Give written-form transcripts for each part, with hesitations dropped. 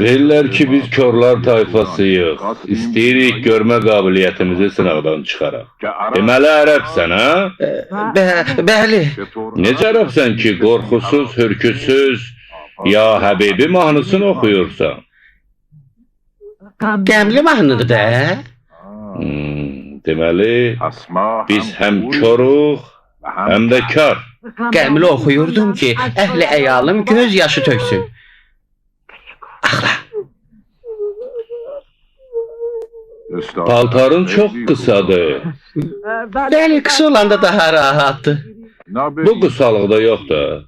Deyirlər ki, biz körlər tayfasıyıq. İstəyirik görmə qabiliyyətimizi sınaqdan çıxaraq. Deməli ərəbsən, ha? Bəli. Necə ərəbsən ki, qorxusuz, hürküsüz, ya Həbibi mahnısını oxuyursan? Qəmli mahnıdır da. Deməli, biz həm körük, həm də kar. Qəmli oxuyurdum ki, əhli əyalım göz yaşı töksün. Axla. Paltarın çox qısadır. Bəli, qısa olanda daha rahatdır. Bu qısalıqda yoxdur.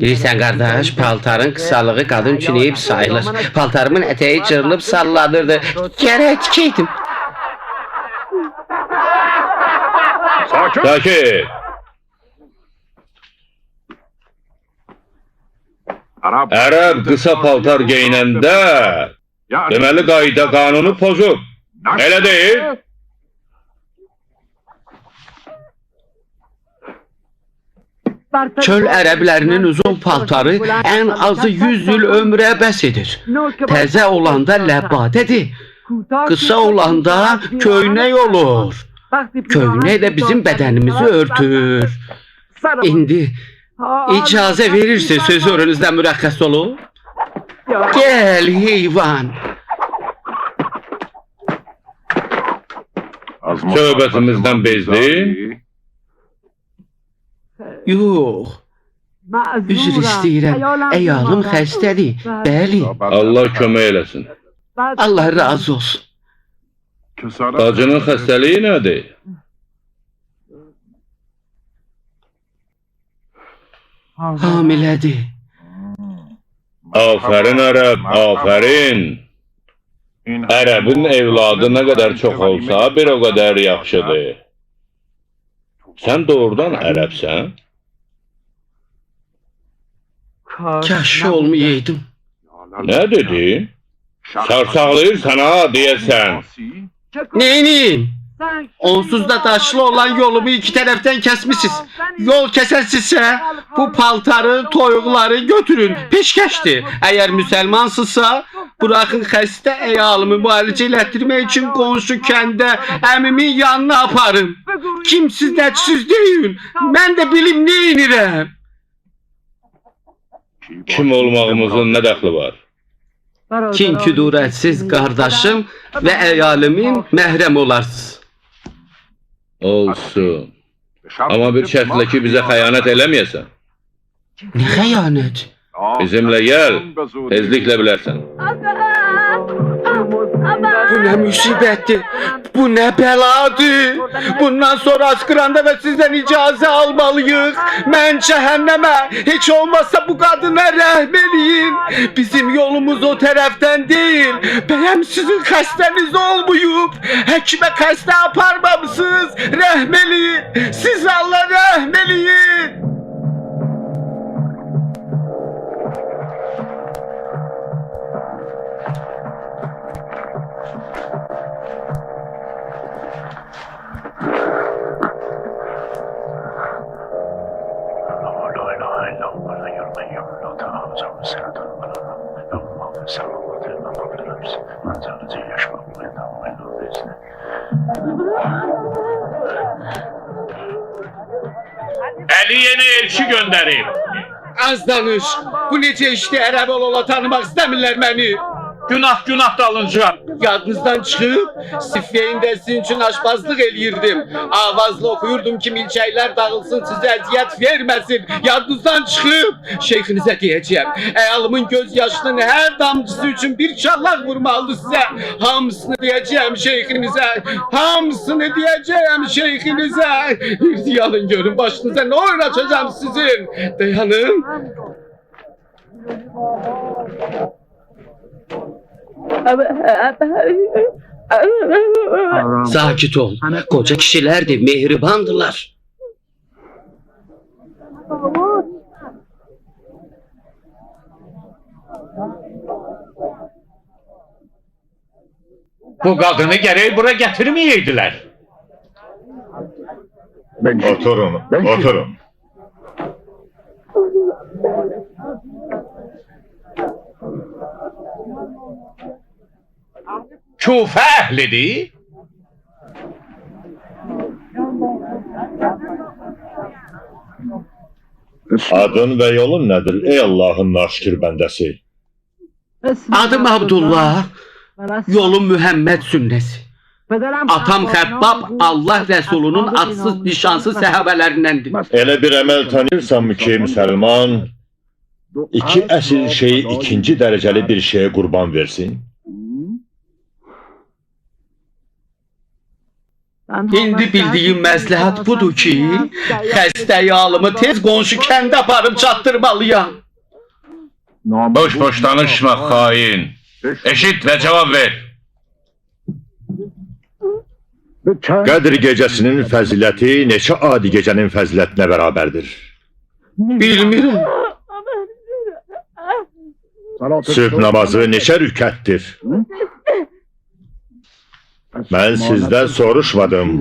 Bilirsən qardaş, paltarın qısalığı qadın üçün eyib sayılır. Paltarımın ətəyi cırılıb sallanırdı. Gərək tikəydim. Sakit! Ərəb qısa paltar geyinəndə deməli qayda qanunu pozub. Elə deyil? Çöl ərəblərinin uzun paltarı ən azı 100 il ömrə bəs edir. Təzə olanda ləbbadədir. Qısa olanda köynək olur. Köynək də bizim bədənimizi örtür. İndi icazə verirsiniz sözünüzdən mürəxxəs olun. Gəl heyvan. Söhbətimizdən bezdin? Yox. Üzr istəyirəm. Əyalım xəstədir. Bəli. Allah kömək eləsin. Allah razı olsun. Bacının xəstəliyi nədir? hamilədir. Aferin Ərəb, aferin. Ərəbin evladı nə qədər çox olsa, bir o qədər yaxşıdır. Sən doğrudan ərəbsən? Kaşı olmayaydım. Nə dedin? Sarsaqlayırsan ha, deyəsən. Neyini? Onsuz da taşlı olan yolumu iki taraftan kesmişsiniz. Yol kesersizse bu paltarı, toyuqları götürün. Peşkeştir. Eğer Müslümansızsa bırakın xəstə əyalımı müalicə elətdirmək için qonşu kəndə əmimin yanına aparın. Kimsiz nəçsiz deyin. Mən də bilim neyinirəm. Kim olmağımızın nə dəxli var? Kin küdurətsiz qardaşım və əyalimin məhrəm olarsınız. Olsun. Amma bir şərtlə ki, bizə xəyanət eləməyəsən. Nə xəyanət? Bizimlə gəl, tezliklə bilərsən. Bu ne musibettir, bu ne beladır. Bundan sonra Askıran'da ve sizden icazə almalıyıq. Mən cəhənnəmə, heç olmazsa bu kadına rəhm eləyin. Bizim yolumuz o tərəfdən değil. Bəyəm sizin xəstəniz olmayıb. Həkimə xəstə aparmamışsınız. Rəhm eləyin. Siz Allah rəhm eləyin. Əli yeni elçi gönderib. Az danış. Bu necə işdi, ərəb ola tanımaq istəmirlər məni. Günah dalınca. Yadınızdan çıxıb, Sifyeyində sizin üçün aşpazlıq eləyirdim. Avazla oxuyurdum ki, milçəklər dağılsın, sizə əziyyət verməsin. Yadınızdan çıxıb, şeyxinizə deyəcəyəm. Əyalımın göz yaşının hər damcısı üçün bir çallaq vurmalıdır sizə. Hamısını deyəcəyəm şeyxinizə. Hamısını deyəcəyəm şeyxinizə. Bir dayanın görün, başınıza nə oyun açacağım sizin. Dayanın. Sakit ol. Koca kişilerdi, mehribandırlar. Bu kadını gerek buraya getirmeyeydiler. Oturun, oturun. Kufe ehlidir. Adın və yolun nədir ey Allahın naşkir bəndəsi? Adım Abdullah, yolum Mühəmməd sünnəsi. Atam Xəbbab Allah Rəsulunun adsız nişansız səhabələrindəndir. Elə bir əməl tanıyırsanmı ki, müsəlman iki əsl şeyi ikinci dərəcəli bir şeyə qurban versin? İndi bildiyim məsləhət budur ki, xəstə yalımı tez qonşu kəndə aparıb çatdırmalıyam. Boş danışma xain. Eşit və cavab ver. Qədr gecəsinin fəziləti neçə adi gecənin fəzilətinə bərabərdir? Bilmirəm. Sübh namazı neçə rükətdir? Mən sizdən soruşmadım.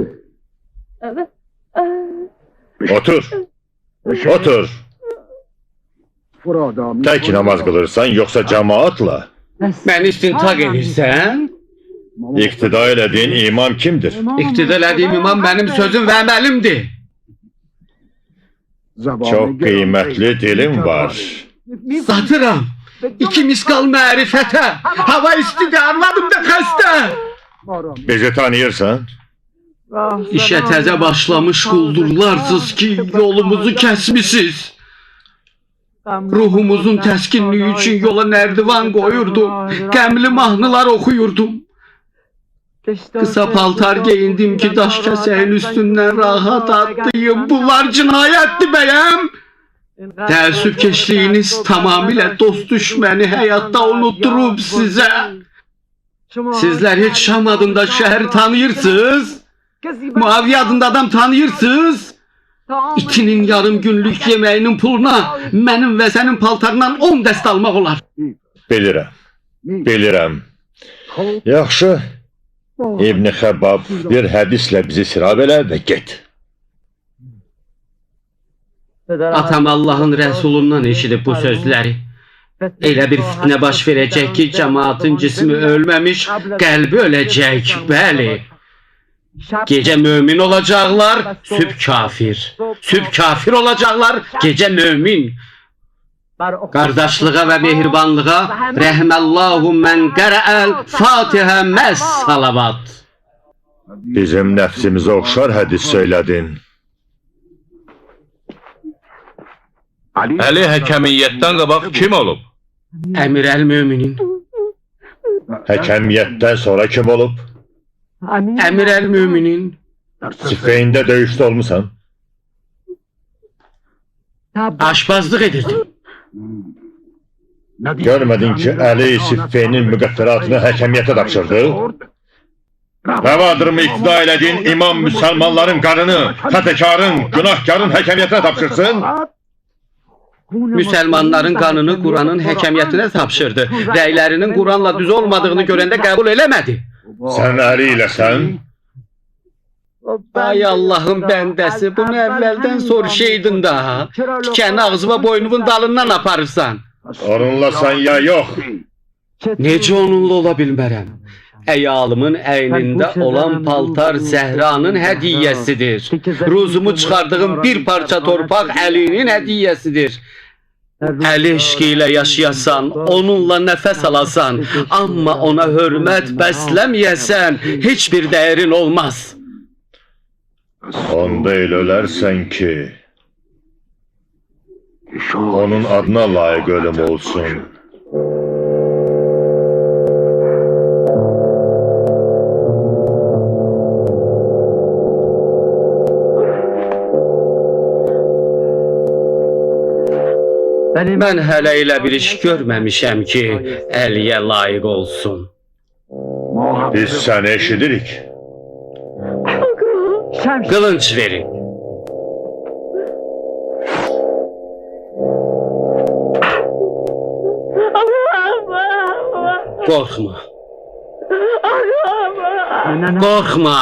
Otur. Otur. Tək namaz qılırsan, yoxsa cəmaatla? Məni istintaq edirsən? İqtida elədiyin imam kimdir? İqtida elədiyim imam mənim sözüm və əməlimdir. Çox qiymətli dilim var. Satıram. 2 miskal mərifətə. Hava istidir, arvadım da xəstə. Bizi tanıyırsan? İşə təzə başlamış quldurlarsınız ki, yolumuzu kəsmişsiniz. Ruhumuzun təskinliyi üçün yola nərdivan qoyurdum. Qəmli mahnılar oxuyurdum. Kısa paltar giyindim ki daş kəsəyin üstündən rahat atlayım. Bunlar cinayətdir bəyəm. Təəssüfkeşliyiniz tamamilə dost düşməni həyatda unutturub sizə. Sizlər heç Şam adında şəhəri tanıyırsınız? Muaviye adında adam tanıyırsınız? İkinin yarım günlük yeməyinin puluna mənim və sənin paltarından 10 dəst almaq olar. Bilirəm. Bilirəm. Yaxşı. İbn Xəbbab bir hədislə bizi sirab elə və get. Atam Allahın Rəsulundan eşidib bu sözləri. Elə bir fitnə baş verəcək ki, cəmaatın cismi ölməmiş, qəlbi öləcək, bəli. Gecə mömin olacaqlar, sübh kafir. Sübh kafir olacaqlar, gecə mömin. Qardaşlığa və mehribanlığa rəhməllahu mən qərəəl Fatihə məs salavat. Bizim nəfsimizə oxşar hədis söylədin. Əli həkəmiyyətdən qabaq kim olub? Əmir əl-Möminin. Həkəmiyyətdən sonra kim olub? Əmir əl-Möminin. Siffeyində döyüşdə olmusan? Aşpazlıq edirdim. Görmədin ki, Əli Siffeynin müqəffəratını həkəmiyyətə tapşırdı? Rəvadırımı iqtida elədin imam müsəlmanların qanını, xətəkarın, günahkarın həkəmiyyətinə tapşırsın? Müsəlmanların qanını Quranın həkəmiyyətinə tapşırdı. Rəylərinin Quranla düz olmadığını görəndə qəbul eləmədi. Sən Əli iləsən? Ay Allahın bəndəsi, bunu əvvəldən soruşaydın da. Tikəni ağzıma boynumun dalından aparırsan. Onunla sən ya yox? Necə onunla ola bilmərəm? Əyalımın əynində olan paltar Zəhranın hədiyyəsidir. Ruzumu çıxardığım bir parça torpaq Əlinin hədiyyəsidir. Əli eşqi ilə yaşayasan, onunla nəfəs alasan, amma ona hörmət bəsləməyəsən, heç bir dəyərin olmaz. Onda elə ölərsən ki, onun adına layiq ölüm olsun. Mən hələ elə bir iş görməmişəm ki, Əliyə layiq olsun. Biz səni eşidirik. Qılınc verin. Qorxma. Qorxma.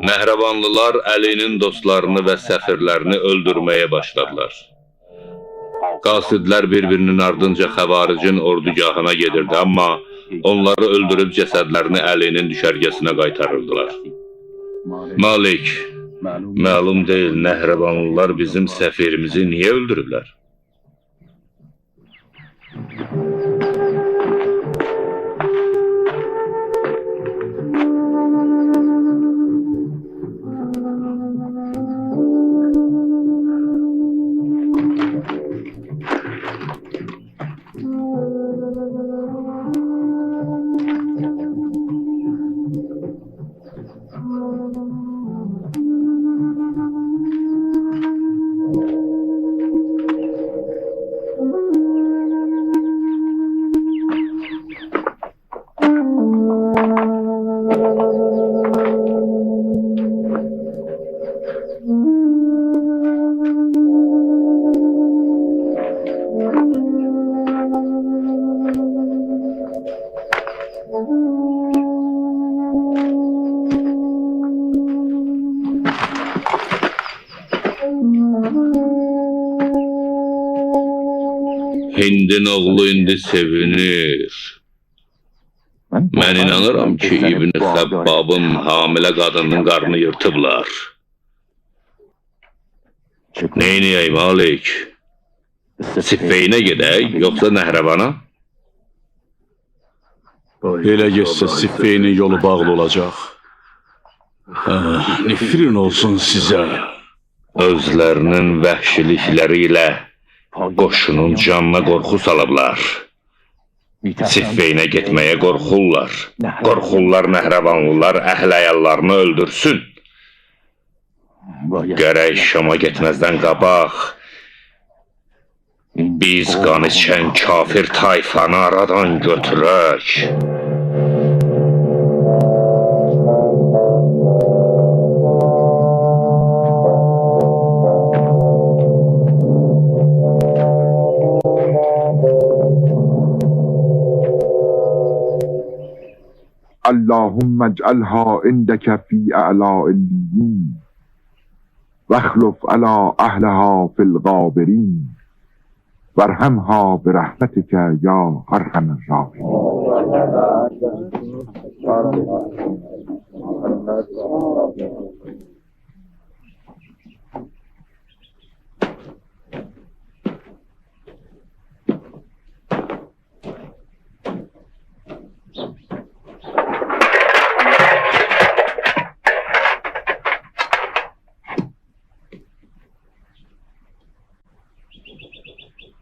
Məhrabanlılar Əlinin dostlarını və səfirlərini öldürməyə başladılar. Qasidlər bir-birinin ardınca xəvaricin ordugahına gedirdi, amma onları öldürüb cəsədlərini Əlinin düşərgəsinə qaytarırdılar. Malik, məlum deyil, Nəhribanlılar bizim səfirimizi niyə öldürüblər? Hindin oğlu indi sevinir. Mən inanıram ki, İbn Xəbbabın hamilə qadının qarnını yırtıblar. Neyniyək Malik? Siffeynə gedək, yoxsa Nəhrəvana? Elə getsə Siffeynin yolu bağlı olacaq. Nifrin olsun sizə. Özlərinin vəhşilikləri ilə qoşunun canına qorxu salıblar. Siffeynə getməyə qorxurlar. Qorxurlar Nəhrəvanlılar əhl-əyallarını öldürsün. Gərək Şama getməzdən qabaq biz qan içən kafir tayfanı aradan götürək. اللهم اجعلها عندك في أعلاء الليين واخلف على أهلها في الغابرين وارحمها برحمتك يا أرحم الراحمين.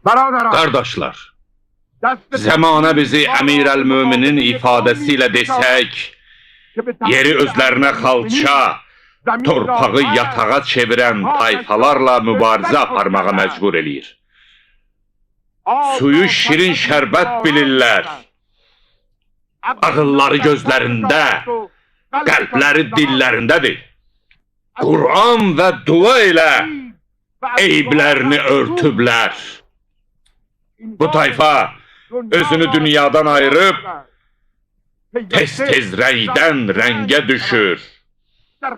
Qardaşlar, zəmanə bizi Əmirəl-Möminin ifadəsilə desək, yeri özlərinə xalça, torpağı yatağa çevirən tayfalarla mübarizə aparmağa məcbur eləyir. Suyu şirin şərbət bilirlər. Ağılları gözlərində, qəlbləri dillərindədir. Qur'an və dua ilə eyblərini örtüblər. Bu tayfa özünü dünyadan ayırıb tez-tez rəngdən rəngə düşür.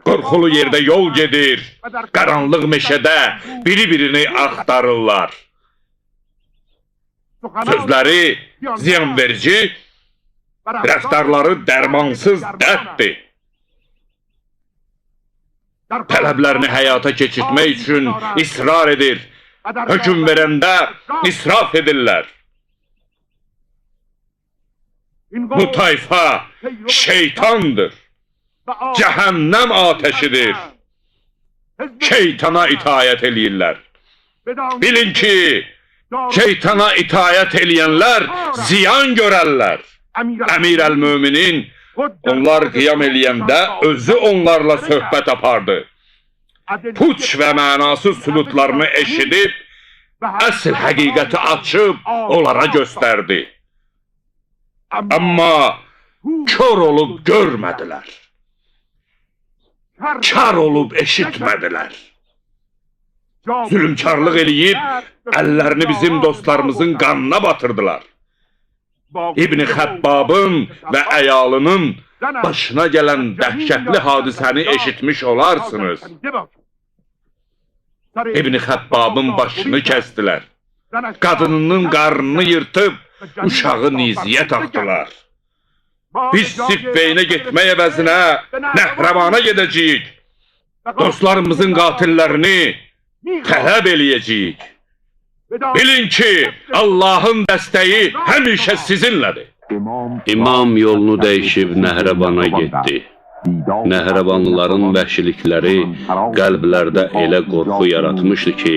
Qorxulu yerdə yol gedir, qaranlıq meşədə biri-birini axtarırlar. Sözləri ziyanverici, rəftarları dərmansız dərddir. Tələblərini həyata keçirtmək üçün israr edir. Hökm verəndə israf edirlər. Bu tayfa şeytandır. Cəhənnəm atəşidir. Şeytana itayət eləyirlər. Bilin ki, şeytana itayət eləyənlər ziyan görərlər. Əmirəl-Möminin onlar qiyam eləyəndə özü onlarla söhbət apardı. Puç və mənasız sübutlarını eşidib, əsl həqiqəti açıb onlara göstərdi. Amma kör olub görmədilər. Kar olub eşitmədilər. Zülümkarlıq eləyib, əllərini bizim dostlarımızın qanına batırdılar. İbn Xəbbabın və əyalının başına gələn dəhşətli hadisəni eşitmiş olarsınız. İbn Xəbbabın başını kəsdilər. Qadınının qarnını yırtıb uşağı niziyə taxdılar. Biz Siffeynə getmək əvəzinə Nəhrəvana gedəcəyik. Dostlarımızın qatillərini tələb eləyəcəyik. Bilin ki, Allahın dəstəyi həmişə sizinlədir. İmam yolunu dəyişib Nəhrəvana getdi. Nəhrəvanlıların vəhşilikləri qəlblərdə elə qorxu yaratmışdı ki,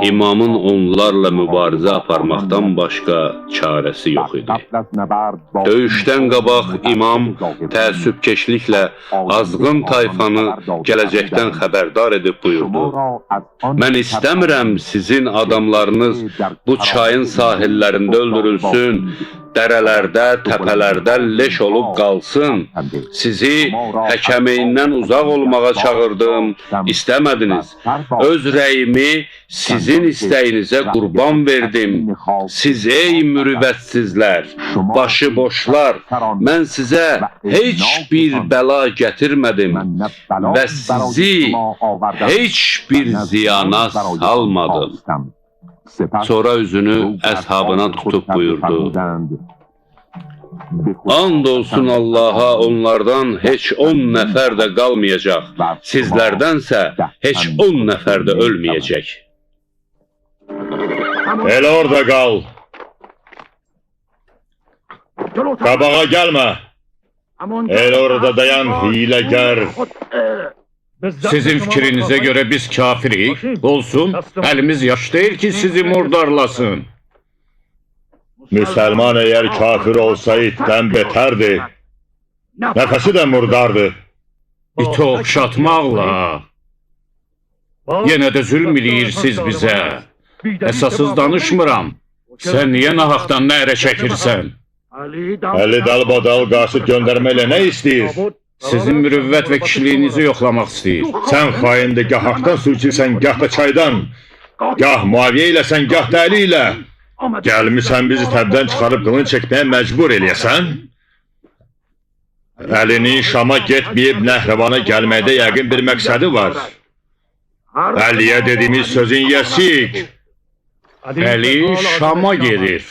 imamın onlarla mübarizə aparmaqdan başqa çarəsi yox idi. Döyüşdən qabaq imam təəssübkeşliklə azğın tayfanı gələcəkdən xəbərdar edib buyurdu. Mən istəmirəm sizin adamlarınız bu çayın sahillərində öldürülsün, dərələrdə, təpələrdə leş olub qalsın. Sizi həkəmeyindən uzaq olmağa çağırdım, istəmədiniz. Öz rəyimi sizin istəyinizə qurban verdim. Siz ey mürüvvətsizlər, başıboşlar, mən sizə heç bir bəla gətirmədim və sizi heç bir ziyana salmadım. Sonra üzünü əshabına tutub buyurdu. And olsun Allaha, onlardan heç 10 nəfər də qalmayacaq. Sizlərdənsə heç 10 nəfər də ölməyəcək. Elə orada qal. Qabağa gəlmə. Elə orada dayan hiləgər. Sizin fikrinizə görə biz kafirik, olsun, əlimiz yaş deyil ki, sizi murdarlasın. Müsəlman əgər kafir olsa itdən betərdir. Nəfəsi də murdardır. İti oxşatmaqla. Yenə də zülm eləyirsiniz bizə. Əsasız danışmıram. Sən niyə nahaqdan nərə çəkirsən? Əli dalbadal qasid göndərməklə nə istəyir? Sizin mürüvvət və kişiliyinizi yoxlamaq istəyir. Sən xaində gah haqdan sürçürsən, gah da çaydan. Gah Muaviyə iləsən, gah da Əli ilə. Gəlmişsən bizi təbdən çıxarıb qılın çəkməyə məcbur eləyəsən. Əlinin Şama getməyib Nəhrəvana gəlməkdə yəqin bir məqsədi var. Əliyə dediyimiz sözün yəsik. Əli Şama gedir.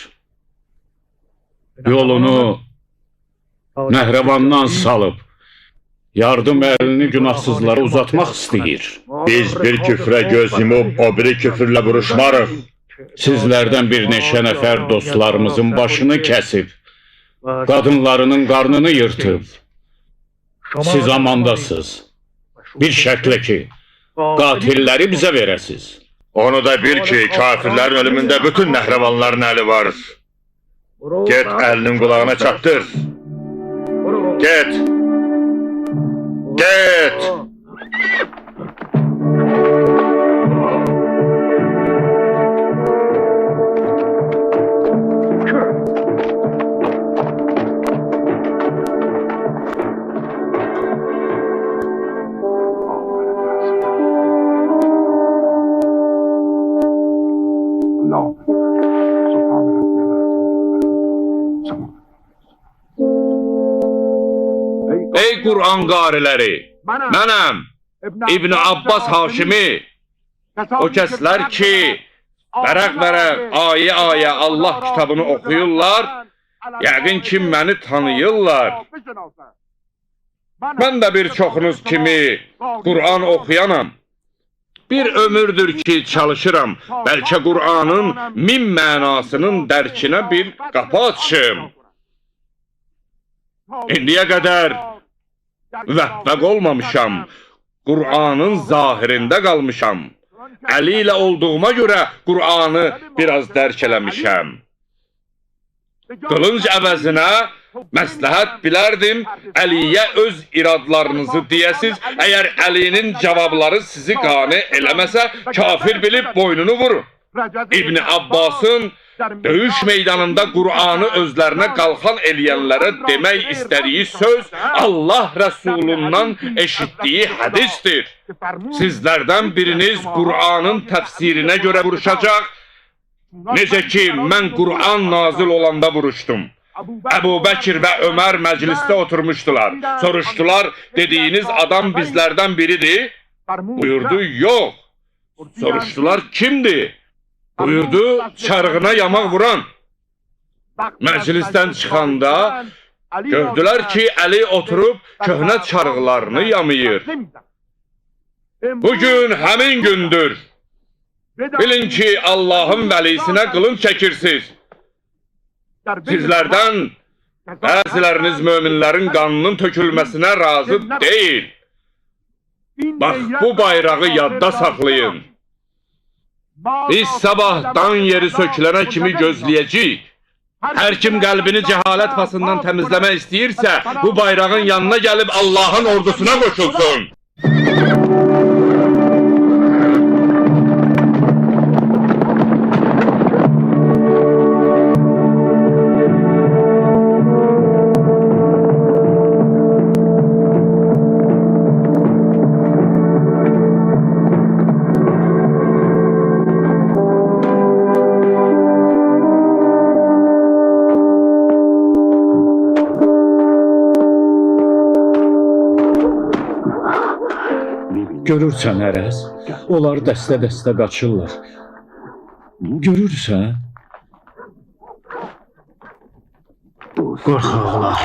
Yolunu Nəhrəvandan salıb. Yardım əlini günahsızlara uzatmaq istəyir. Biz bir küfrə göz yumub, o biri küfürlə vuruşmarıq. Sizlərdən bir neçə nəfər dostlarımızın başını kəsib, qadınlarının qarnını yırtıb. Siz amandasınız. Bir şərtlə ki, qatilləri bizə verəsiz. Onu da bil ki, kafirlərin ölümündə bütün Nəhrəvanların əli var. Get əlinin qulağına çatdır. Get. Get! Ey Qur'an qariləri, mənəm İbn Abbas Haşimi, o kəslər ki, vərəq-vərəq, ayə-ayə Allah kitabını oxuyurlar, yəqin ki, məni tanıyırlar. Mən də bir çoxunuz kimi Qur'an oxuyanam. Bir ömürdür ki, çalışıram, bəlkə Qur'anın min mənasının dərkinə bir qapı açım. İndiyə qədər vəffəq olmamışam, Qur'anın zahirində qalmışam. Əli ilə olduğuma görə Qur'anı biraz dərk eləmişəm. Qılınc əvəzinə məsləhət bilərdim, Əliyə öz iradlarınızı deyəsiz, əgər Əlinin cavabları sizi qane eləməsə, kafir bilib boynunu vurun. İbn Abbasın döyüş meydanında Qur'anı özlərinə qalxan eləyənlərə demək istədiyi söz Allah Rəsulundan eşitdiyi hədisdir. Sizlərdən biriniz Qur'anın təfsirinə görə vuruşacaq, necə ki, mən Qur'an nazil olanda vuruşdum. Əbu Bəkir və Ömər məclisdə oturmuşdular. Soruşdular, dediyiniz adam bizlərdən biridir? Buyurdu, yox. Soruşdular, kimdir? Buyurdu çarığına yamaq vuran. Məclisdən çıxanda gördülər ki, Əli oturub köhnə çarıqlarını yamayır. Bugün həmin gündür. Bilin ki, Allahın vəlisinə qılınc çəkirsiniz. Sizlərdən bəziləriniz möminlərin qanının tökülməsinə razı deyil. Bax, bu bayrağı yadda saxlayın. Biz sabahdan yeri sökülənə kimi gözləyəcəyik. Hər kim qəlbini cəhalət pasından təmizləmək istəyirsə, bu bayrağın yanına gəlib Allahın ordusuna qoşulsun. Görürsən Ərəz, onlar dəstə-dəstə qaçırlar. Görürsən? Qorxaqlar.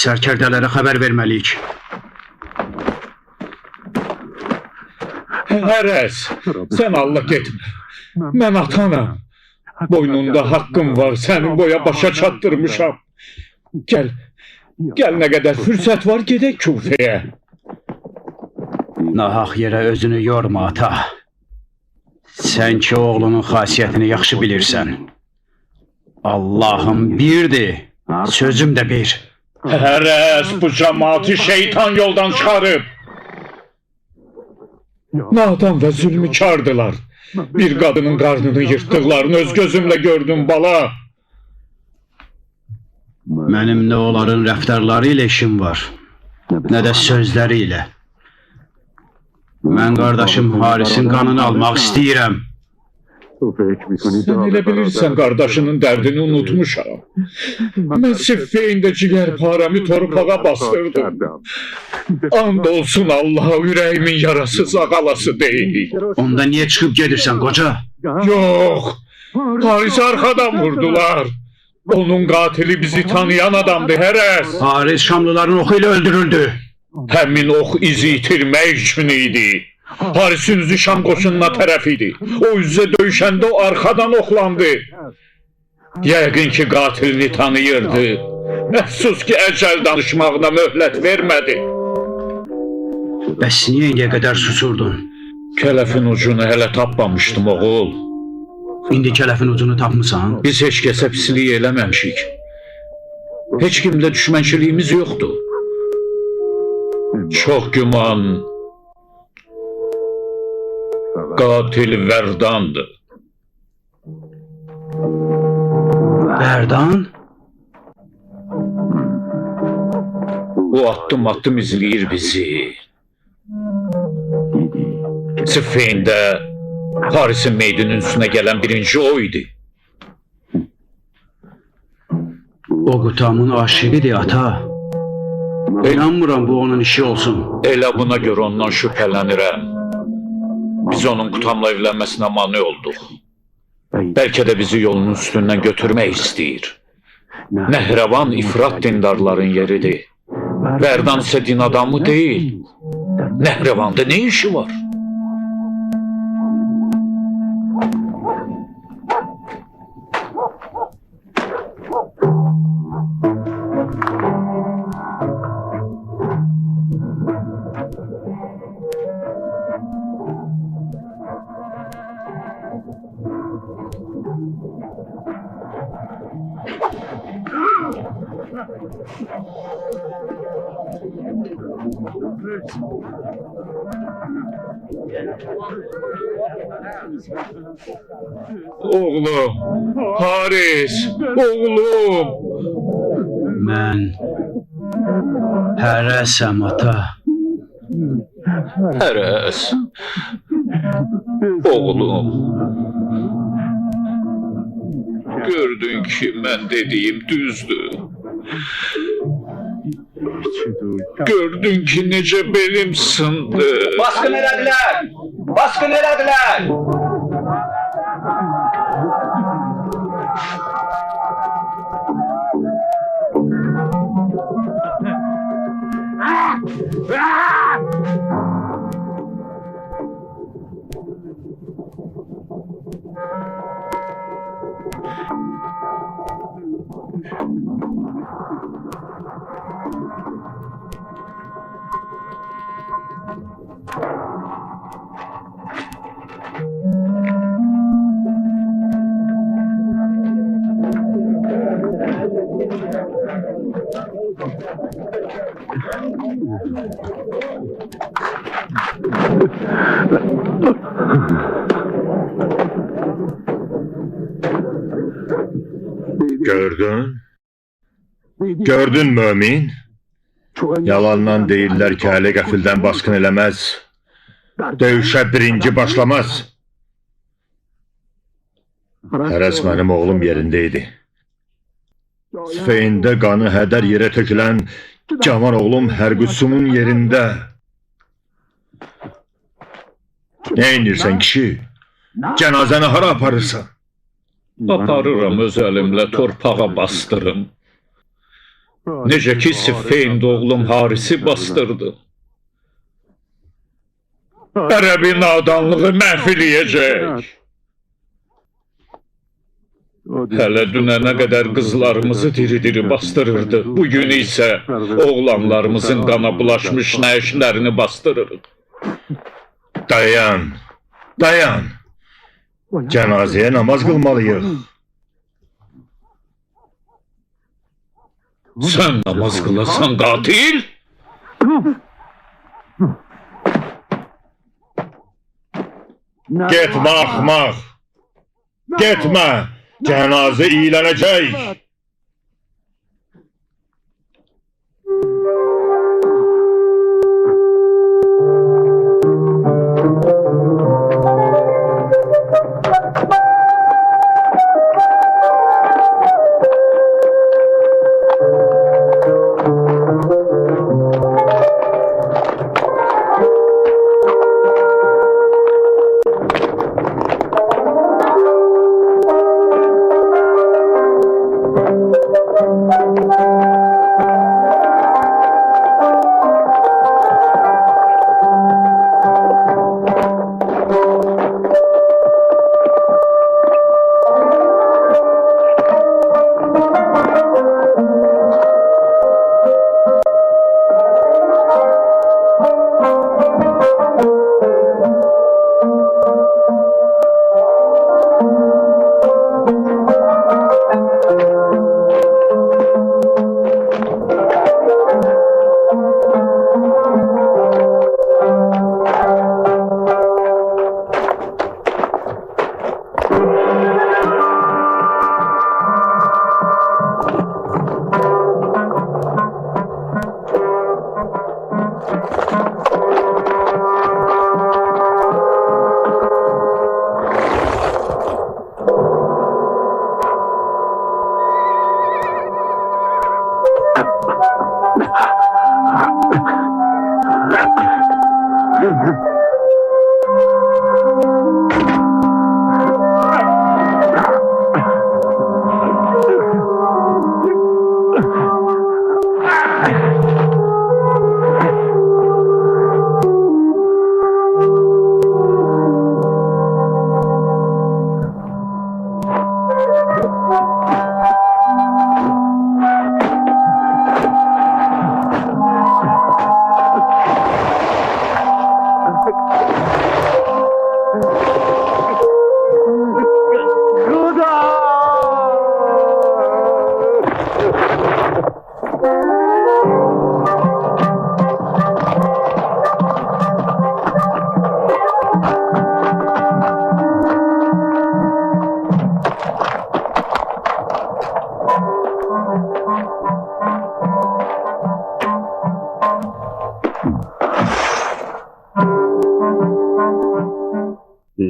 Sərkərdələrə xəbər verməliyik. Ərəz, sən Allah getmə. Mən atanam. Boynunda haqqım var, sənin boya başa çatdırmışam. Gəl nə qədər fürsət var, gedək Kufəyə. Nahaq yerə özünü yorma ata. Sən ki oğlunun xasiyyətini yaxşı bilirsən. Allahım birdir, sözüm də bir. Ərəz, bu cəmaatı şeytan yoldan çıxarıb. Nadan və zülmükardılar. Bir qadının qarnını yırtdıqlarını öz gözümlə gördüm bala. Mənim nə onların rəftarları ilə işim var, nə də sözləri ilə. Mən qardaşım Harisin qanını almaq istəyirəm. Sən elə bilirsən qardaşının dərdini unutmuşam. Mən Siffeyində cigərparəmi torpağa bastırdım. And olsun Allaha, ürəyimin yarası sağalası deyil. Onda niyə çıxıb gedirsən qoca? Yox, Harisi arxadan vurdular. Onun qatili bizi tanıyan adamdı Ərəz. Haris Şamlıların oxu ilə öldürüldü. Həmin ox izi itirmək üçün idi. Harisin üzü Şam qoşununa tərəf idi. O üzə döyüşəndə o arxadan oxlandı. Yəqin ki qatilini tanıyırdı. Məfsus ki əcəl danışmağına möhlət vermədi. Bəs niyə indiyə qədər susurdun? Kələfin ucunu hələ tapmamışdım oğul. İndi kələfin ucunu tapmısan? Biz heç kəsə pislik eləməmişik. Heç kimlə düşmənçiliyimiz yoxdur. Çox güman qatil Vərdandır. Vərdan? O addım izləyir bizi. Siffeyində Harisin meydinin üstünə gələn birinci o idi. O qutamın aşiqidir ata. İnanmıram bu onun işi olsun. Elə buna görə ondan şübhələnirəm. Biz onun Qutamla evlənməsinə mane olduq. Bəlkə də bizi yolunun üstündən götürmək istəyir. Nəhravan ifrat dindarların yeridir. Vərdan isə din adamı deyil. Nəhravanda nə işi var? Oğlum, Haris, oğlum. Mən hərəsəm ata. Ərəz, oğlum. Gördün ki, mən dediyim düzdür. Gördün ki necə belim sındı. Baskın elədilər! Baskın elədilər! Gördün? Gördün mümin? Yalandan deyirlər ki, Əli qəfildən baskın eləməz. Döyüşə birinci başlamaz. Hərəs mənim oğlum yerində idi. Sifeyində qanı hədər yerə tökülən cavan oğlum Hərqüsümün yerində. Nə inirsən kişi? Cənazəni hara aparırsan? Aparıram öz əlimlə torpağa bastırım. Necə ki Siffeynd oğlum Harisi bastırdı. Ərəbi nadanlığı məhv eləyəcək. Hələ dünənə qədər qızlarımızı diri-diri bastırırdı. Bugün isə oğlanlarımızın qana bulaşmış nəşlərini bastırırıq. Dayan, dayan. Cənazəyə namaz qılmalıyıq. Sən namaz qılasan qatil? Getmə axmaq. Getmə. Cənazə iyilənəcək.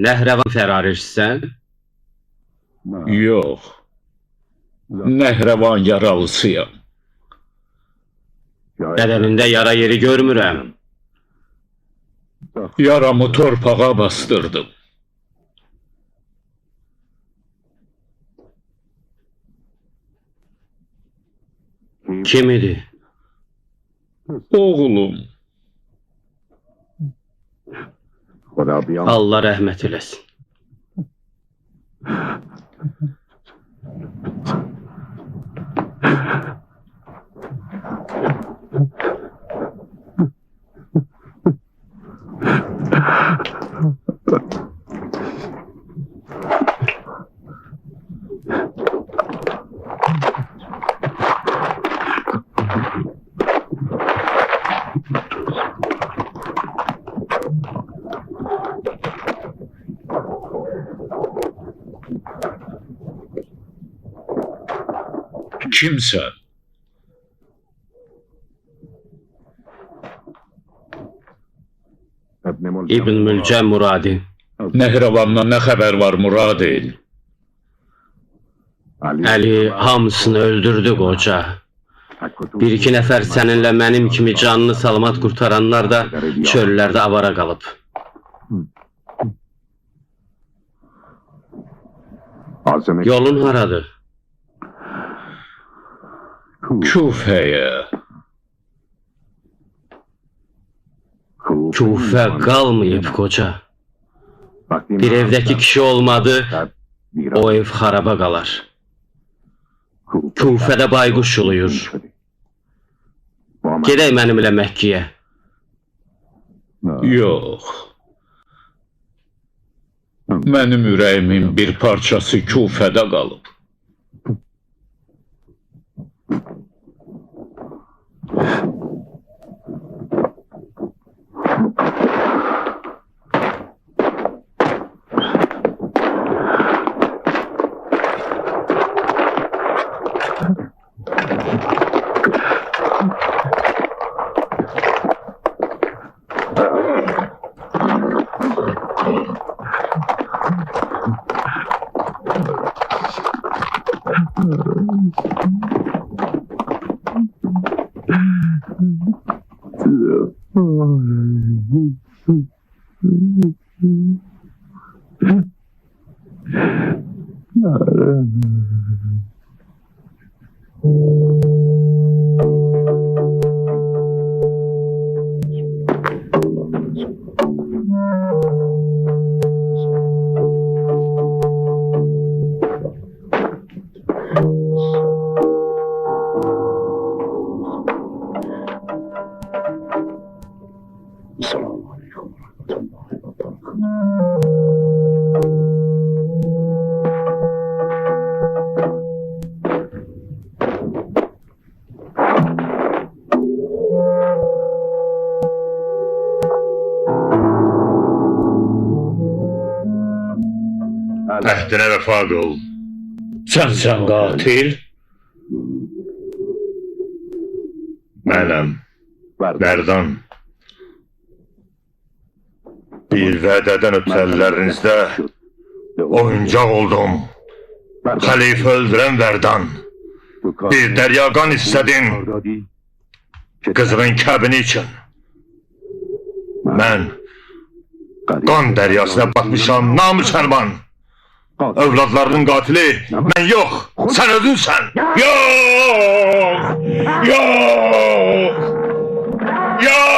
Nəhrəvan fərarişsən? Yox. Nəhrəvan yaralısıyam. Bədənində yara yeri görmürəm. Yaramı torpağa bastırdım. Kim idi? Oğlum, Allah rəhmət eləsin. kimsən? İbn Mülcəm Muradi. Nəhravandan nə xəbər var Muradi? Əli hamısını öldürdü qoca. Bir iki nəfər səninlə mənim kimi canını salamat qurtaranlar da çöllərdə avara qalıb. Yolun haradır? Kufəyə. Kufə qalmayıb qoca. Bir evdəki kişi olmadı, o ev xaraba qalar. Kufədə bayquş uluyur. Gedək mənimlə Məkkiyə. Yox. Mənim ürəyimin bir parçası Kufədə qalıb. Əhdinə vəfa qıl. Sənsən qatil? Mənəm. Mərdan. Bir vədədən ötürü əllərinizdə oyuncaq oldum. Xəlifə öldürən Vərdan. Bir dərya qan istədin. Qızının kəbini üçün. Mən qan dəryasına batmışam namüsəlman. Övladlarının qatili mən yox, sən özünsən. Yox! Yox! Yox!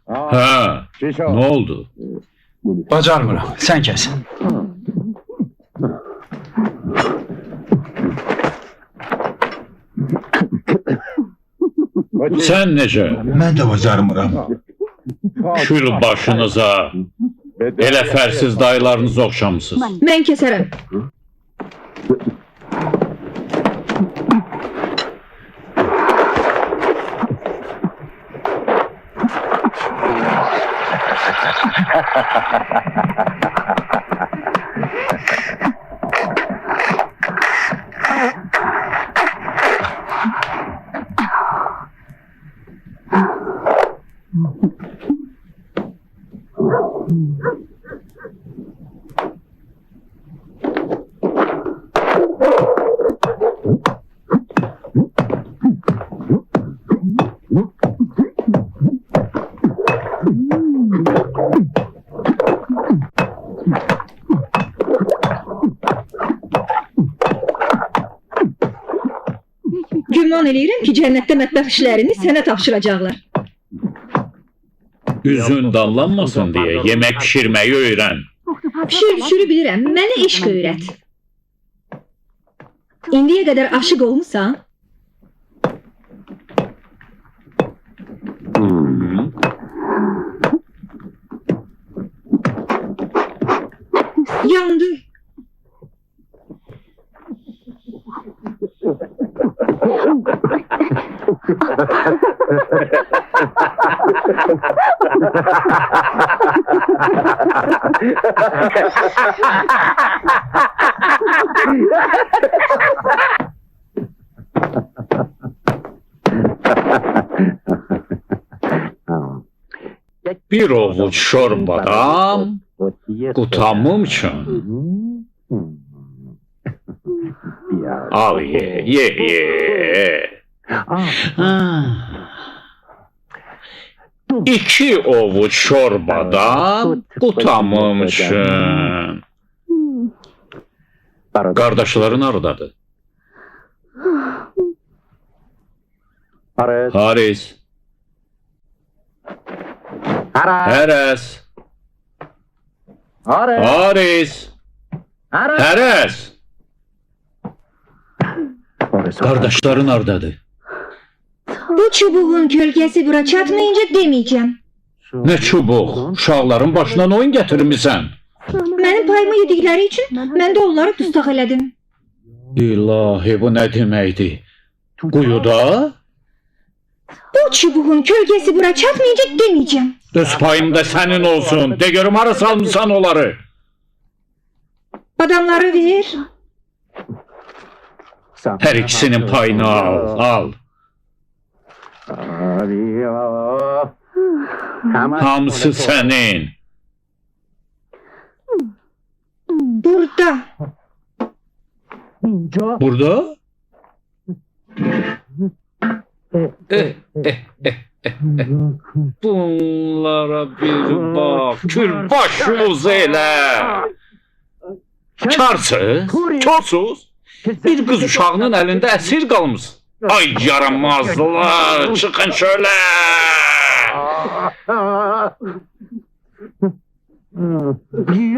Ha, ne oldu? Bacarmıram, sen kes. Sen nece? Mən də bacarmıram. Kül başınıza. Elə fərsiz dayılarınız oxşamsınız. Mən kəsərəm. Güman eləyirəm ki, cənnətdə mətbəx işlərini sənə tapşıracaqlar. Üzün dallanmasın diye yemek pişirmeyi öğren. Pişir bilirəm, mənə eşq öyrət. İndiyə qədər aşıq olmusan? Yandı. Bir ovuç şorbadan qutamım üçün. Al ye. İki ovuç şorbadan qutamım üçün. Qardaşların haradadır? Haris. Heres. Haris. Heres. Qardaşların haradadır? Bu çubuğun kölgəsi bura çatmayınca deməyəcəm. Ne çubuq? Uşaqların başına oyun getirmisən. Mənim payımı yedikləri üçün mən də onları dustaq elədim. İlahi, bu ne deməkdir? Quyuda? Bu çubuğun kölgəsi bura çatmayınca deməyəcəm. Öz payım da senin olsun. De görüm hara salmışsan onları. Adamları ver. Her ikisinin payını al. Hamısı senin. Burada. Burada? Bunlara bir bak. Külbaşımız elə. Karsız, çorsuz. Bir kız uşağının elinde esir kalmış. Ay yaramazlar, çıkın şöyle.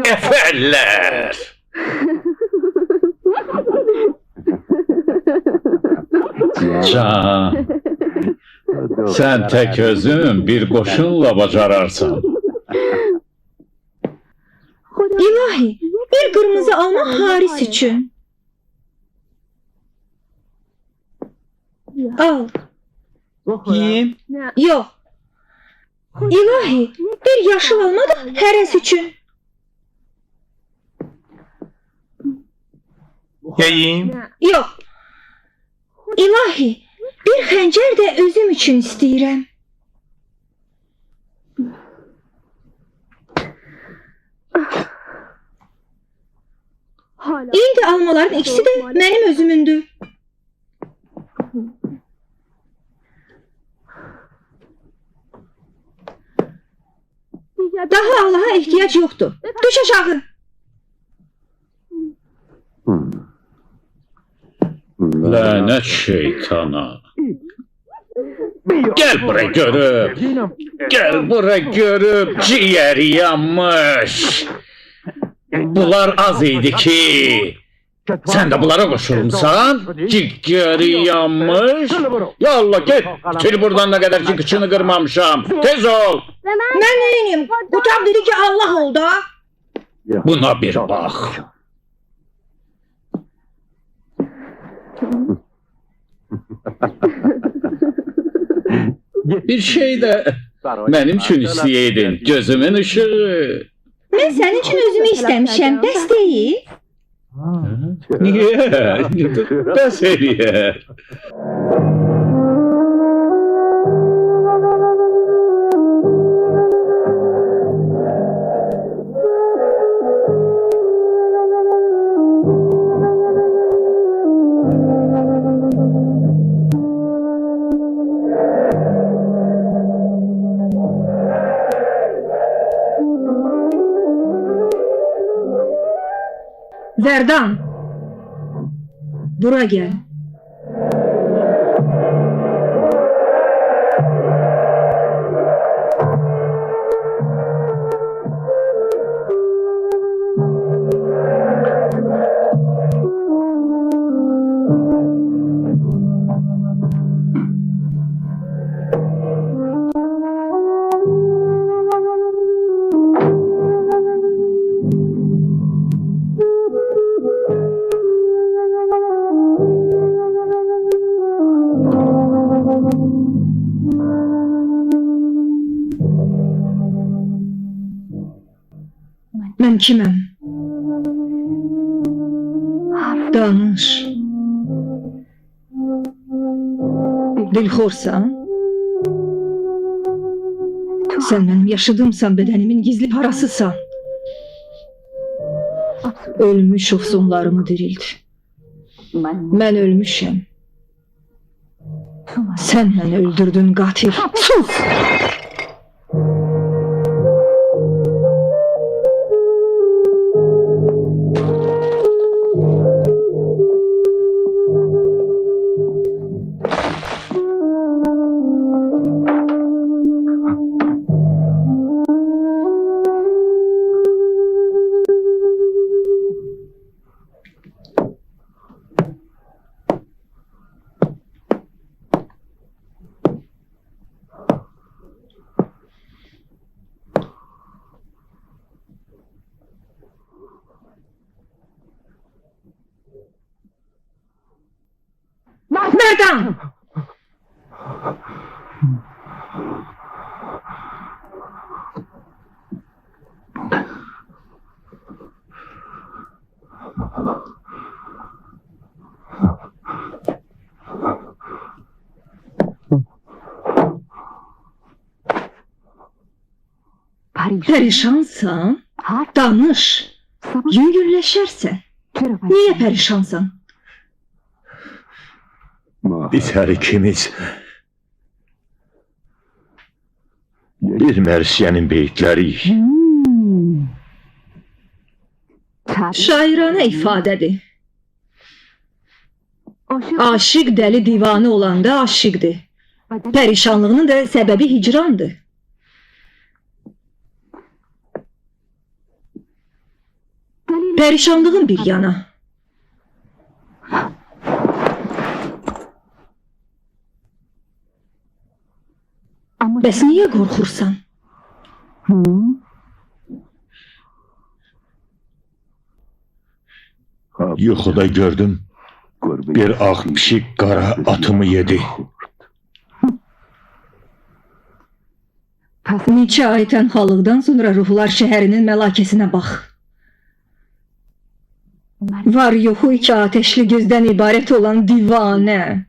Efeller. Can, sen tek özün bir koşunla bacararsan. İlahi, bir kırmızı alma Haris için. Al. Yiyeyim. Yok. İlahi, bir yaşıl alma da Heres için. Yiyeyim. Yok. İlahi, bir xəncər də özüm üçün istəyirəm. İndi almaların ikisi de mənim özümündür. Daha Allah'a ihtiyaç yoktu. Düş aşağı. Lanet şeytana. Gel buraya görüp. Gel buraya görüp ciğeri yanmış. Bunlar az idi ki. Sen de bunlara koşulmuşsan. Ciğeri yanmış. Ya Allah git. Seni buradan ne kadar ki kıçını kırmamışam. Tez ol. Ben neyim? Bu tam dedi ki Allah oldu. Buna bir bak. Bir şey de benim için isteyeydin. Gözümün ışığı. Ben senin için özümü istemişim. Bəs deyil. Niye? Bəs eləyər. Verdan. Bura gel. Mən kiməm? Danış. Dilxorsan? Sən mənim yaşadığımsan, bədənimin gizli parasısan. Ölmüş ofsunlarımı dirilt. Mən ölmüşəm. Sən məni öldürdün qatil. Sus! Merdan! Perişansan? Danış. Yüngülleşersen. Niye perişansan? Biz her ikimiz bir Mersiye'nin beyitleriyik. Şairane ifadedir. Aşık deli divanı olanda aşıqdır. Perişanlığının da sebebi hicrandır. Perişanlığın bir yana. Bəs niyə qorxursan? Yuxuda gördüm, bir ağ pişik qara atımı yedi. Neçə ay tənhalıqdan sonra ruhlar şəhərinin məlakəsinə bax. Var yoxu iki ateşli gözdən ibarət olan divanə.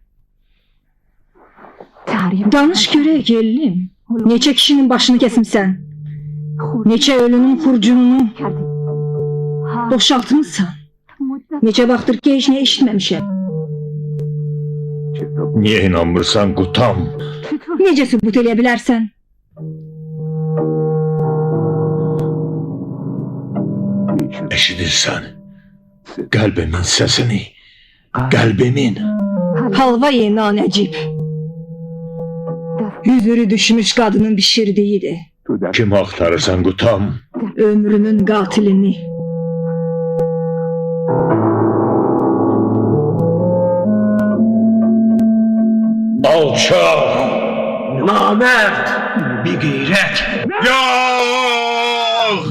Danış görək gellim. Neçə kişinin başını kəsmisən? Neçə ölünün xurcununu boşaltmısan? Neçə vaxtdır ki, heç nə eşitməmişəm. Niye inanmırsan Qutam? Necə sübut eləyə bilərsən? Eşidirsən qəlbimin səsini, qəlbimin. Halva yeni Nəcib. Yüzürü düşmüş qadının bişirdiyidir. Kim axtarırsan Qutam? Ömrümün qatilini. Alçaq! Namərd! Bir qeyrət. Yox!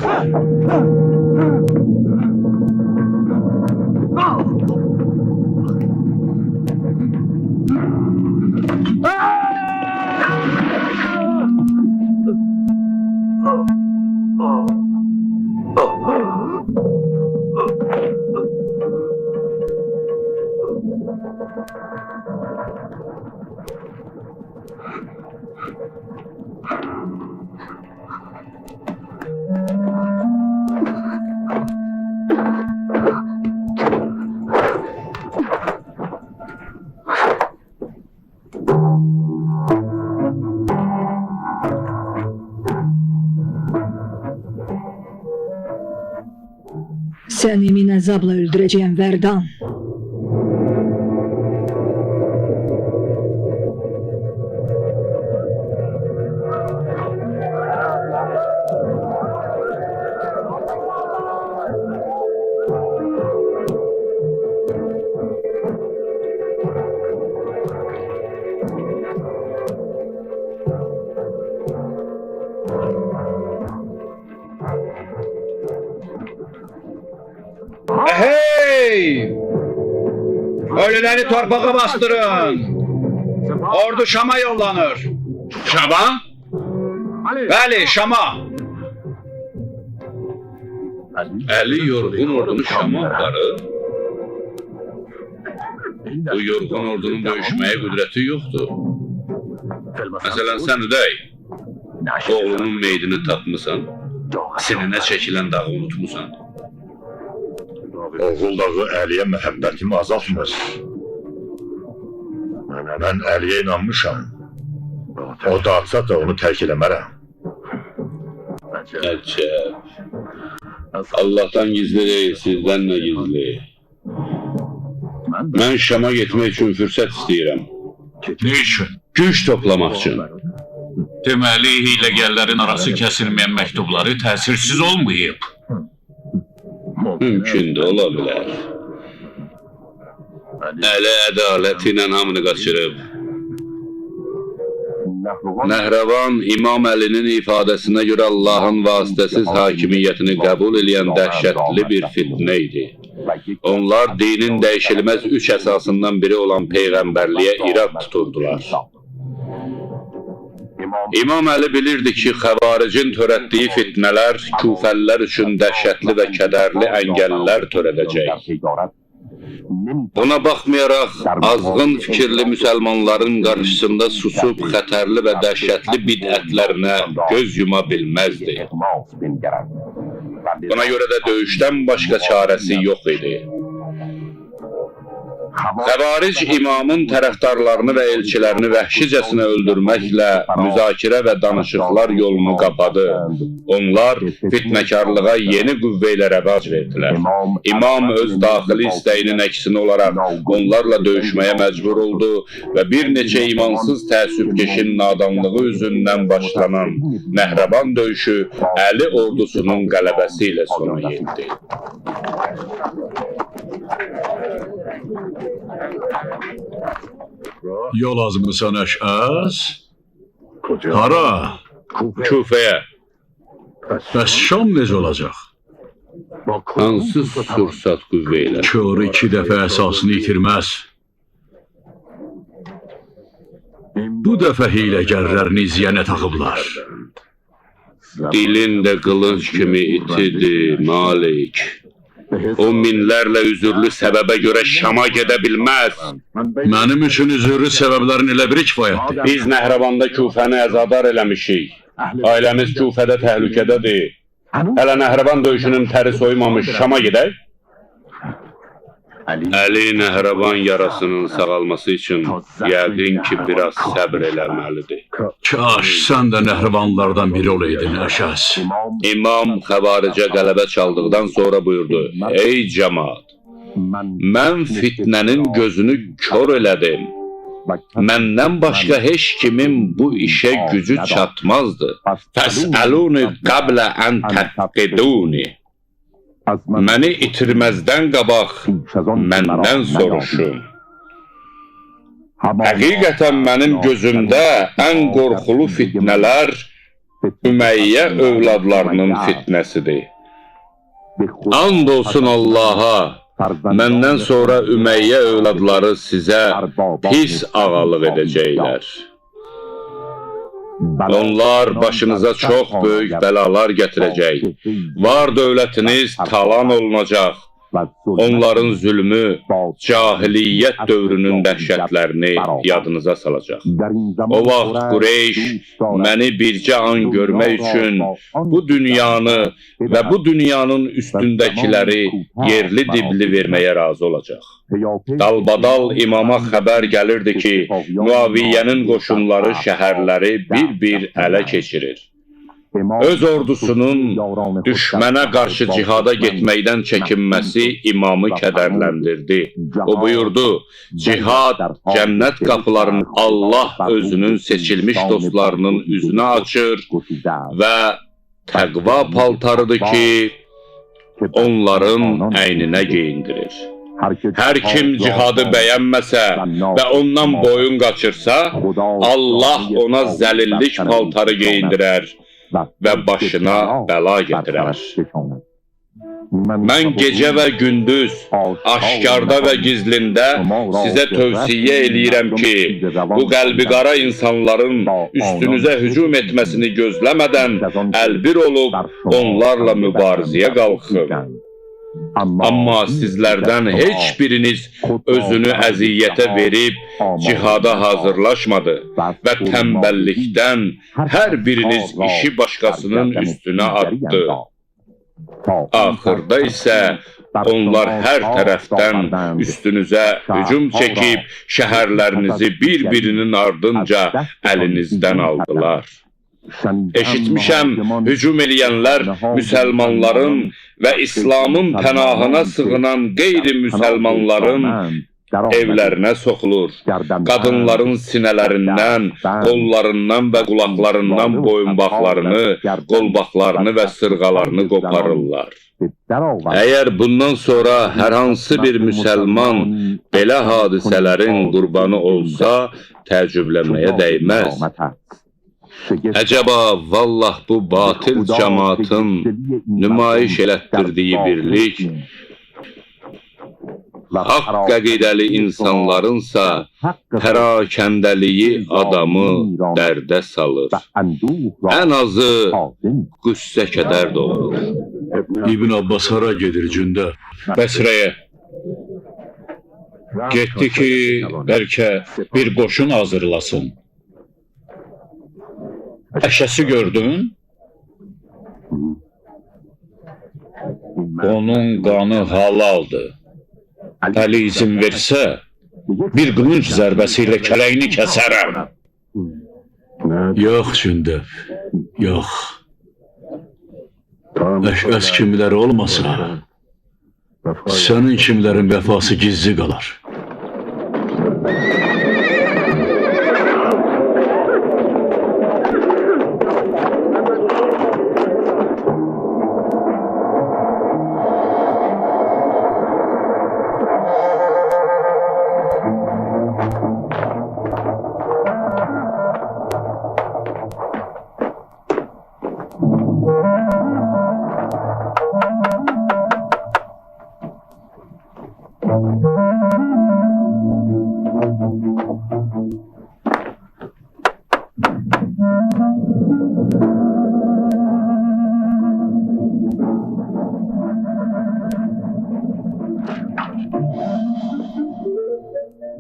Səni min əzabla öldürəcəyəm Verdan. Hey! Ölüleri torpağa bastırın. Ordu Şam'a yollanır. Şama? Bəli, Şam'a. Əli yorğun ordunu Şama aparır. Bu yorğun ordunun döyüşməyə qüdrəti yoxdur. Məsələn, sən Üdey, oğlunun meydini tapmısan, sininə çəkilən dağı unutmusan. Oğul dağı Əliyə məhəbbətimi azaltmır. Mən Əliyə inanmışam. O dağıtsa da onu tərk eləmərəm. Əcəb. Allahdan gizli deyil, sizdən nə gizli. Mən Şama getmək üçün fürsət istəyirəm. Ne üçün? Güc toplamaq üçün. Deməli, hiləgərlərin arası kəsilməyən məktubları təsirsiz olmayıb. Mümkündür, ola bilər. Əli ədaləti ilə hamını qaçırıb. Nəhravan İmam Əlinin ifadəsinə görə Allahın vasitəsiz hakimiyyətini qəbul edən dəhşətli bir fitnə idi. Onlar dinin dəyişilməz üç əsasından biri olan peyğəmbərliyə irad tuturdular. İmam Əli bilirdi ki, xəvaricin törətdiyi fitnələr küfəllər üçün dəhşətli və kədərli əngəllər törədəcək. Buna baxmayaraq, azğın fikirli müsəlmanların qarşısında susub xətərli və dəhşətli bidətlərinə göz yuma bilməzdi. Buna görə də döyüşdən başqa çarəsi yox idi. Xəvaric imamın tərəfdarlarını və elçilərini vəhşicəsinə öldürməklə müzakirə və danışıqlar yolunu qapadı. Onlar fitnəkarlığa yeni qüvvə ilə rəvac verdilər. İmam öz daxili istəyinin əksini olaraq onlarla döyüşməyə məcbur oldu və bir neçə imansız təəssübkeşin nadanlığı üzündən başlanan Nəhravan döyüşü Əli ordusunun qələbəsi ilə sona yetdi. Yol azmısan Əşəz? Hara? Küfəyə. Bəs Şam necə olacaq? Hansı sursat qüvvə ilə? Kör 2 dəfə əsasını itirməz. Bu dəfə hiləgərlər niziyənə taxıblar. Dilin də qılınc kimi itidir, Malik. O minlərlə üzürlü səbəbə görə Şama gedə bilməz. Mənim üçün üzürlü səbəblərin elə biri kifayətdir. Biz Nəhravanda Küfəni əzadar eləmişik. Ailəmiz Küfədə təhlükədədir. Hələ Nəhravan döyüşünün təri soymamış Şama gedək. Əli Nəhravan yarasının sağalması üçün yəqin ki, biraz səbr eləməlidir. Kaş sən də Nəhrivanlardan biri olaydın Əşəz. İmam xəvaricə qələbə çaldıqdan sonra buyurdu: Ey cəmaat, mən fitnənin gözünü kör elədim. Məndən başqa heç kimin bu işə gücü çatmazdı. Fəsəluni qablə ən təqqiduni. Məni itirməzdən qabaq məndən soruşun. Həqiqətən mənim gözümdə ən qorxulu fitnələr Ümeyyə övladlarının fitnəsidir. And olsun Allaha, məndən sonra Ümeyyə övladları sizə pis ağalıq edəcəklər. Onlar başınıza çox böyük bəlalar gətirəcək. Var dövlətiniz talan olunacaq. Onların zülmü, cahiliyyət dövrünün dəhşətlərini yadınıza salacaq. O vaxt Qureyş məni bircə an görmək üçün bu dünyanı və bu dünyanın üstündəkiləri yerli dibli verməyə razı olacaq. Dalbadal imama xəbər gəlirdi ki, Muaviyyənin qoşunları şəhərləri bir-bir ələ keçirir. Öz ordusunun düşmənə qarşı cihada getməkdən çəkinməsi imamı kədərləndirdi. O buyurdu, cihad cənnət qapılarını Allah özünün seçilmiş dostlarının üzünə açır və təqva paltarıdır ki, onların əyninə geyindirir. Hər kim cihadı bəyənməsə və ondan boyun qaçırsa, Allah ona zəlillik paltarı geyindirər və başına bəla gətirər. Mən gecə və gündüz, aşkarda və gizlində sizə tövsiyə eləyirəm ki, bu qəlbi qara insanların üstünüzə hücum etməsini gözləmədən əlbir olub onlarla mübarizəyə qalxın. Amma sizlərdən heç biriniz özünü əziyyətə verib cihada hazırlaşmadı və tənbəllikdən hər biriniz işi başqasının üstünə atdı. Axırda isə onlar hər tərəfdən üstünüzə hücum çəkib şəhərlərinizi bir-birinin ardınca əlinizdən aldılar. Eşitmişəm, hücum eləyənlər müsəlmanların və İslamın pənahına sığınan qeyri-müsəlmanların evlərinə soxulur. Qadınların sinələrindən, qollarından və qulaqlarından boyunbaqlarını, qolbaqlarını və sırğalarını qoparırlar. Əgər bundan sonra hər hansı bir müsəlman belə hadisələrin qurbanı olsa, təəccüblənməyə dəyməz. Əcəba, vallah bu batil cəmaatın nümayiş elətdirdiyi birlik, haqq əqidəli insanlarınsa pərakəndəliyi adamı dərdə salır. Ən azı qüssə kədər doğurur. İbn Abbas hara gedir Cündə? Bəsrəyə. Getdi ki, bəlkə bir qoşun hazırlasın. Əşəsi gördün? Onun qanı halaldır. Əli izin versə, bir qılınc zərbəsi ilə kələyini kəsərəm. Yox Cündəb, yox. Əşəs kimləri olmasa, sənin kimlərin vəfası gizli qalar.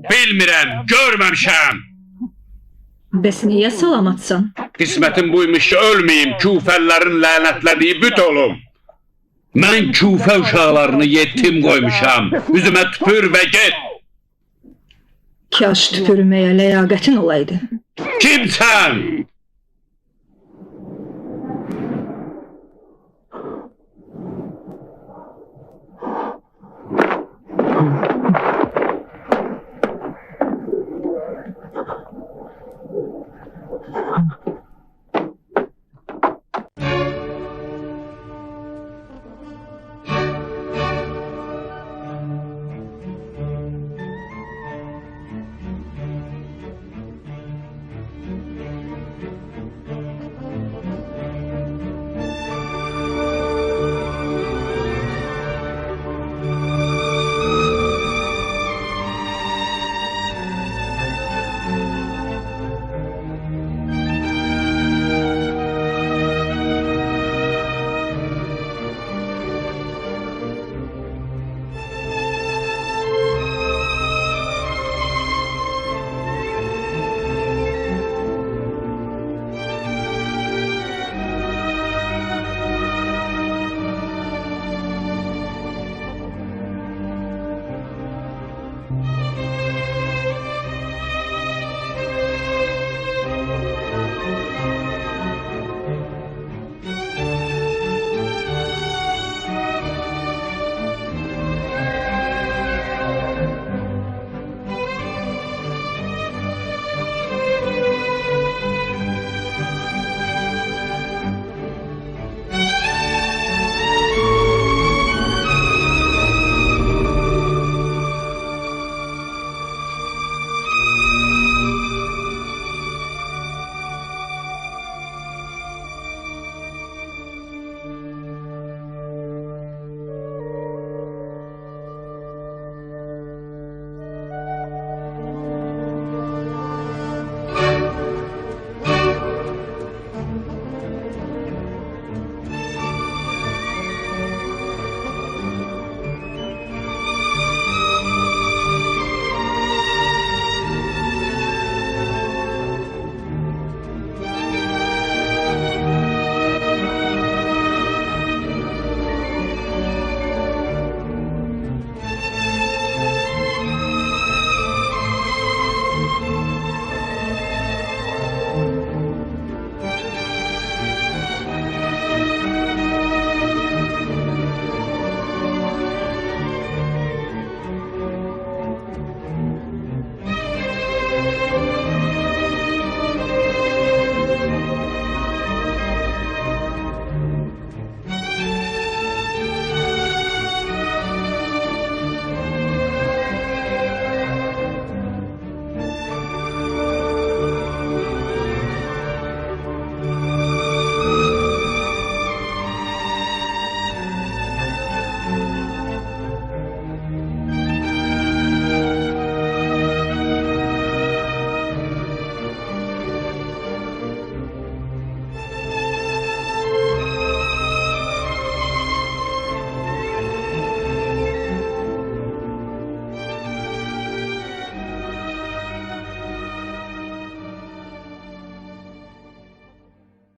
Bilmirəm, görməmişəm. Bəs niyə salamatsan? Qismətim buymuş ki, ölməyim, küfəllərin lənətlədiyi büt olum. Mən küfə uşaqlarını yetim qoymuşam. Üzümə tüpür və get. Kaş tüpürməyə ləyaqətin olaydı. Kimsən?